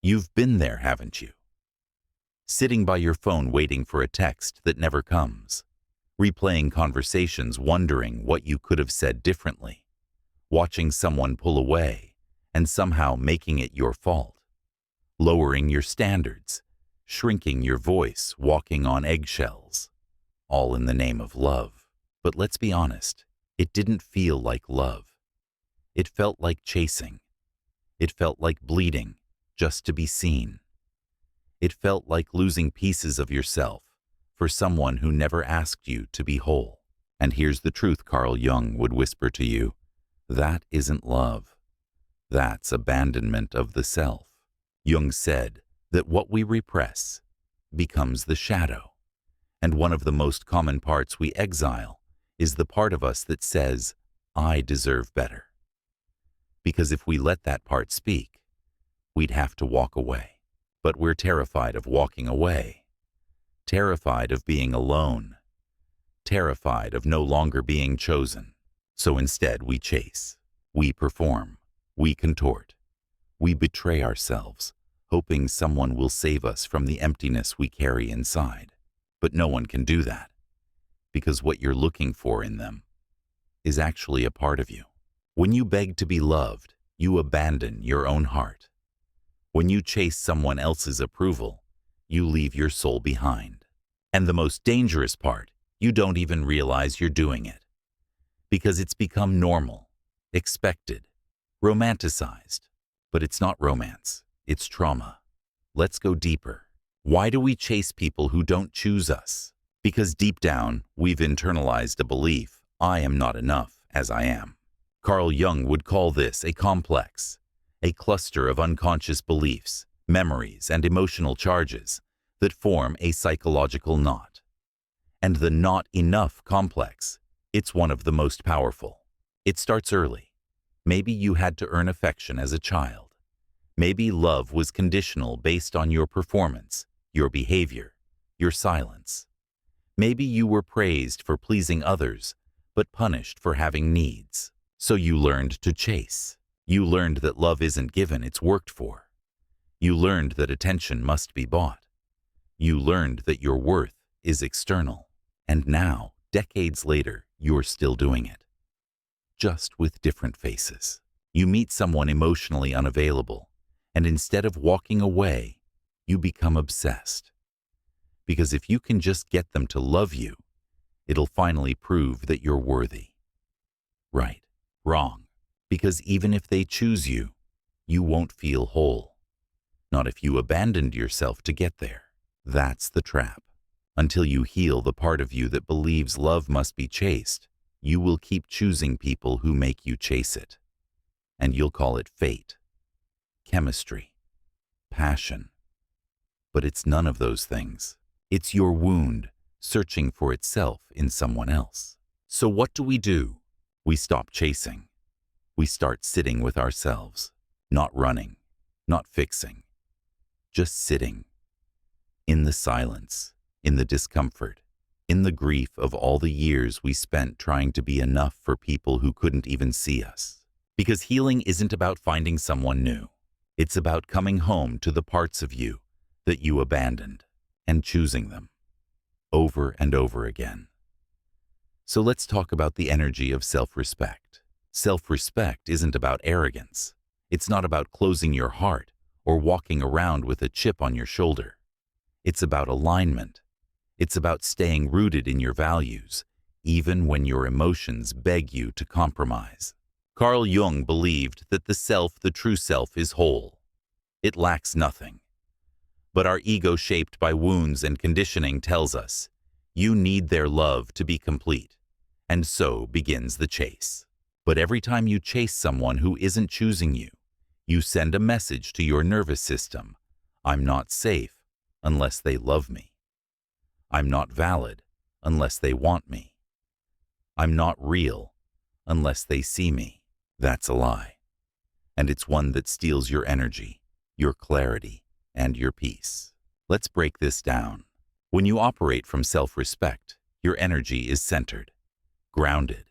You've been there, haven't you? Sitting by your phone waiting for a text that never comes, replaying conversations wondering what you could have said differently, watching someone pull away and somehow making it your fault, lowering your standards, shrinking your voice, walking on eggshells, all in the name of love. But let's be honest, it didn't feel like love. It felt like chasing. It felt like bleeding just to be seen. It felt like losing pieces of yourself for someone who never asked you to be whole. And here's the truth Carl Jung would whisper to you. That isn't love. That's abandonment of the self. Jung said that what we repress becomes the shadow. And one of the most common parts we exile is the part of us that says, I deserve better. Because if we let that part speak, we'd have to walk away. But we're terrified of walking away, terrified of being alone, terrified of no longer being chosen. So instead we chase, we perform, we contort, we betray ourselves, hoping someone will save us from the emptiness we carry inside. But no one can do that, because what you're looking for in them is actually a part of you. When you beg to be loved, you abandon your own heart. When you chase someone else's approval, you leave your soul behind. And the most dangerous part, you don't even realize you're doing it. Because it's become normal, expected, romanticized. But it's not romance, it's trauma. Let's go deeper. Why do we chase people who don't choose us? Because deep down, we've internalized a belief, I am not enough as I am. Carl Jung would call this a complex, a cluster of unconscious beliefs, memories, and emotional charges that form a psychological knot. And the not enough complex, it's one of the most powerful. It starts early. Maybe you had to earn affection as a child. Maybe love was conditional based on your performance, your behavior, your silence. Maybe you were praised for pleasing others, but punished for having needs. So you learned to chase. You learned that love isn't given, it's worked for. You learned that attention must be bought. You learned that your worth is external. And now, decades later, you're still doing it. Just with different faces. You meet someone emotionally unavailable, and instead of walking away, you become obsessed. Because if you can just get them to love you, it'll finally prove that you're worthy. Right. Wrong. Because even if they choose you, you won't feel whole. Not if you abandoned yourself to get there. That's the trap. Until you heal the part of you that believes love must be chased, you will keep choosing people who make you chase it. And you'll call it fate, chemistry, passion. But it's none of those things. It's your wound searching for itself in someone else. So what do? We stop chasing. We start sitting with ourselves, not running, not fixing, just sitting. In the silence, in the discomfort, in the grief of all the years we spent trying to be enough for people who couldn't even see us. Because healing isn't about finding someone new. It's about coming home to the parts of you that you abandoned and choosing them over and over again. So let's talk about the energy of self-respect. Self-respect isn't about arrogance. It's not about closing your heart or walking around with a chip on your shoulder. It's about alignment. It's about staying rooted in your values, even when your emotions beg you to compromise. Carl Jung believed that the true self is whole. It lacks nothing. But our ego, shaped by wounds and conditioning, tells us, you need their love to be complete. And so begins the chase. But every time you chase someone who isn't choosing you, you send a message to your nervous system. I'm not safe unless they love me. I'm not valid unless they want me. I'm not real unless they see me. That's a lie. And it's one that steals your energy, your clarity, and your peace. Let's break this down. When you operate from self-respect, your energy is centered, grounded.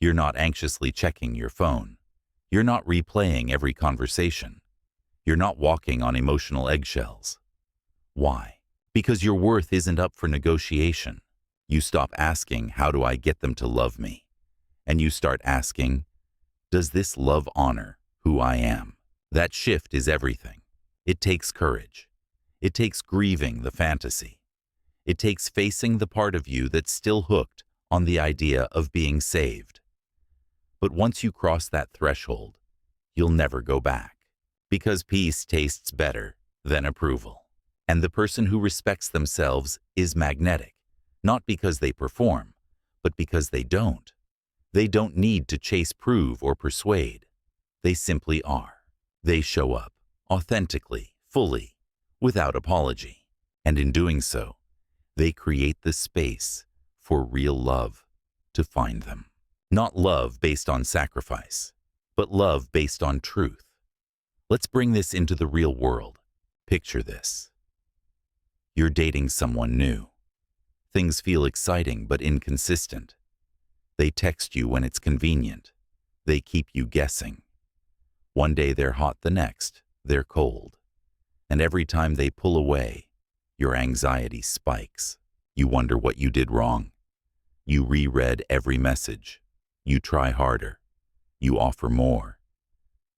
You're not anxiously checking your phone. You're not replaying every conversation. You're not walking on emotional eggshells. Why? Because your worth isn't up for negotiation. You stop asking, how do I get them to love me? And you start asking, does this love honor who I am? That shift is everything. It takes courage. It takes grieving the fantasy. It takes facing the part of you that's still hooked on the idea of being saved. But once you cross that threshold, you'll never go back. Because peace tastes better than approval. And the person who respects themselves is magnetic, not because they perform, but because they don't. They don't need to chase, prove, or persuade. They simply are. They show up, authentically, fully, without apology. And in doing so, they create the space for real love to find them. Not love based on sacrifice, but love based on truth. Let's bring this into the real world. Picture this. You're dating someone new. Things feel exciting but inconsistent. They text you when it's convenient. They keep you guessing. One day they're hot, the next they're cold. And every time they pull away, your anxiety spikes. You wonder what you did wrong. You reread every message. You try harder. You offer more.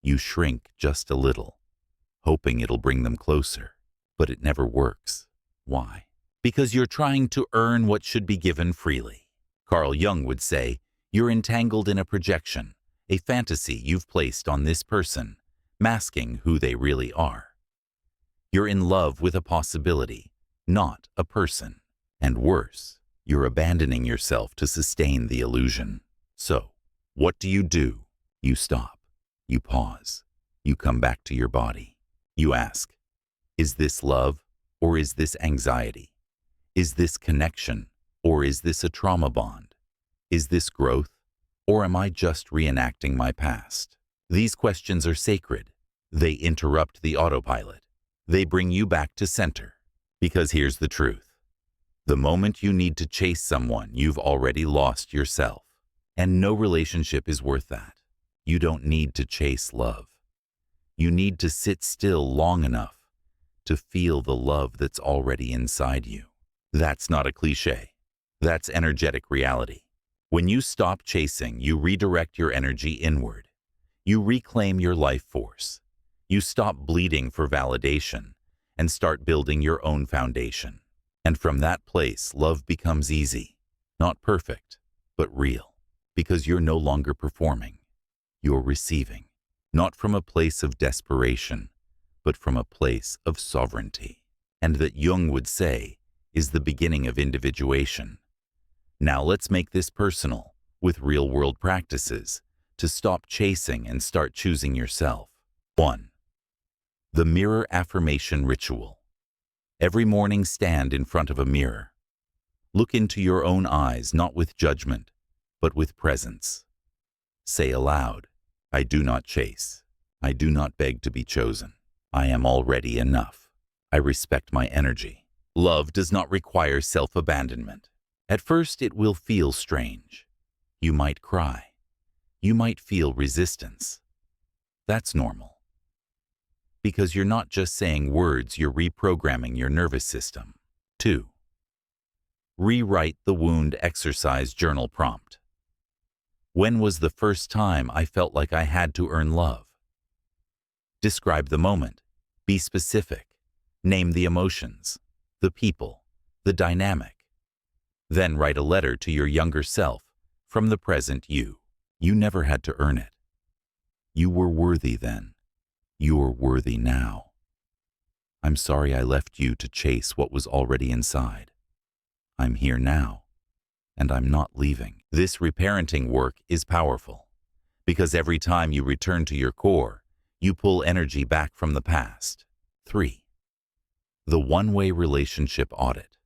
You shrink just a little, hoping it'll bring them closer. But it never works. Why? Because you're trying to earn what should be given freely. Carl Jung would say, you're entangled in a projection, a fantasy you've placed on this person, masking who they really are. You're in love with a possibility, not a person. And worse, you're abandoning yourself to sustain the illusion. So, what do? You stop. You pause. You come back to your body. You ask, is this love or is this anxiety? Is this connection or is this a trauma bond? Is this growth or am I just reenacting my past? These questions are sacred. They interrupt the autopilot. They bring you back to center. Because here's the truth. The moment you need to chase someone, you've already lost yourself. And no relationship is worth that. You don't need to chase love. You need to sit still long enough to feel the love that's already inside you. That's not a cliche. That's energetic reality. When you stop chasing, you redirect your energy inward. You reclaim your life force. You stop bleeding for validation and start building your own foundation. And from that place, love becomes easy, not perfect, but real. Because you're no longer performing. You're receiving, not from a place of desperation, but from a place of sovereignty. And that Jung would say is the beginning of individuation. Now let's make this personal with real-world practices to stop chasing and start choosing yourself. 1. The mirror affirmation ritual. Every morning stand in front of a mirror. Look into your own eyes, not with judgment, but with presence. Say aloud, I do not chase. I do not beg to be chosen. I am already enough. I respect my energy. Love does not require self-abandonment. At first, it will feel strange. You might cry. You might feel resistance. That's normal. Because you're not just saying words, you're reprogramming your nervous system. 2. Rewrite the wound exercise journal prompt. When was the first time I felt like I had to earn love? Describe the moment. Be specific. Name the emotions, the people, the dynamic. Then write a letter to your younger self from the present you. You never had to earn it. You were worthy then. You're worthy now. I'm sorry I left you to chase what was already inside. I'm here now, and I'm not leaving. This reparenting work is powerful, because every time you return to your core, you pull energy back from the past. 3. The one-way relationship audit.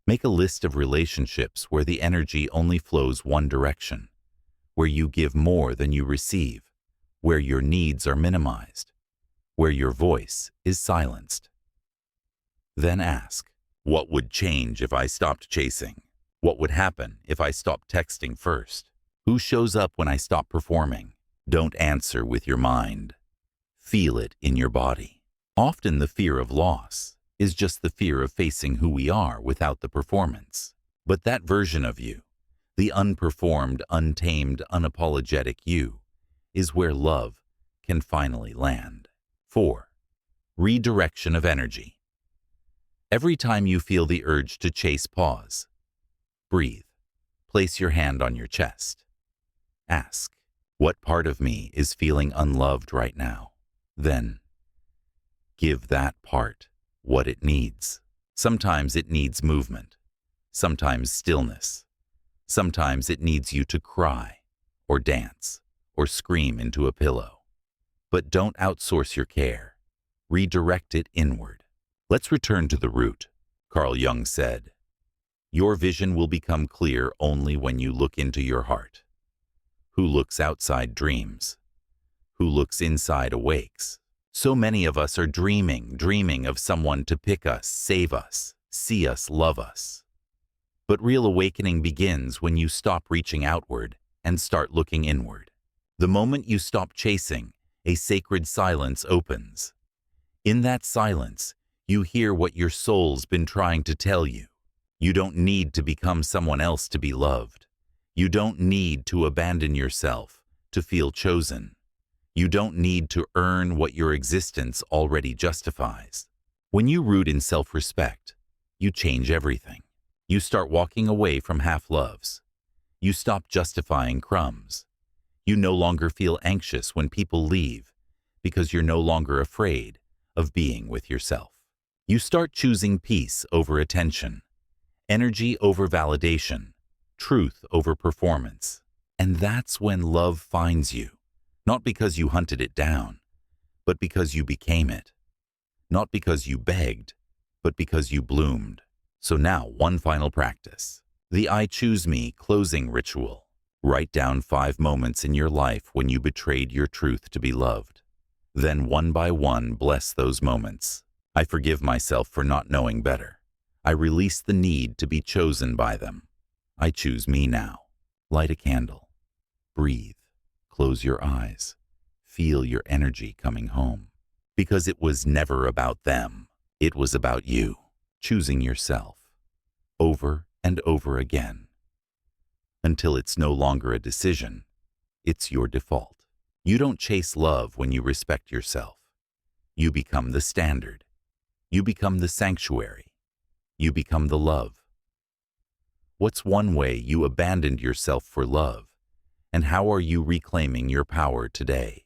Make a list of relationships where the energy only flows one direction, where you give more than you receive, where your needs are minimized, where your voice is silenced. Then ask, what would change if I stopped chasing? What would happen if I stopped texting first? Who shows up when I stop performing? Don't answer with your mind. Feel it in your body. Often the fear of loss is just the fear of facing who we are without the performance. But that version of you, the unperformed, untamed, unapologetic you, is where love can finally land. 4. Redirection of energy. Every time you feel the urge to chase, pause. Breathe. Place your hand on your chest. Ask, what part of me is feeling unloved right now? Then, give that part what it needs. Sometimes it needs movement. Sometimes stillness. Sometimes it needs you to cry, or dance, or scream into a pillow. But don't outsource your care. Redirect it inward. Let's return to the root. Carl Jung said, "Your vision will become clear only when you look into your heart. Who looks outside dreams. Who looks inside awakes." So many of us are dreaming of someone to pick us, save us, see us, love us. But real awakening begins when you stop reaching outward and start looking inward. The moment you stop chasing, a sacred silence opens. In that silence, you hear what your soul's been trying to tell you. You don't need to become someone else to be loved. You don't need to abandon yourself to feel chosen. You don't need to earn what your existence already justifies. When you root in self-respect, you change everything. You start walking away from half-loves. You stop justifying crumbs. You no longer feel anxious when people leave because you're no longer afraid of being with yourself. You start choosing peace over attention, energy over validation, truth over performance. And that's when love finds you. Not because you hunted it down, but because you became it. Not because you begged, but because you bloomed. So now, one final practice. The I choose me closing ritual. Write down 5 moments in your life when you betrayed your truth to be loved. Then one by one, bless those moments. I forgive myself for not knowing better. I release the need to be chosen by them. I choose me now. Light a candle. Breathe. Close your eyes. Feel your energy coming home. Because it was never about them. It was about you. Choosing yourself. Over and over again. Until it's no longer a decision. It's your default. You don't chase love when you respect yourself. You become the standard. You become the sanctuary. You become the love. What's one way you abandoned yourself for love? And how are you reclaiming your power today?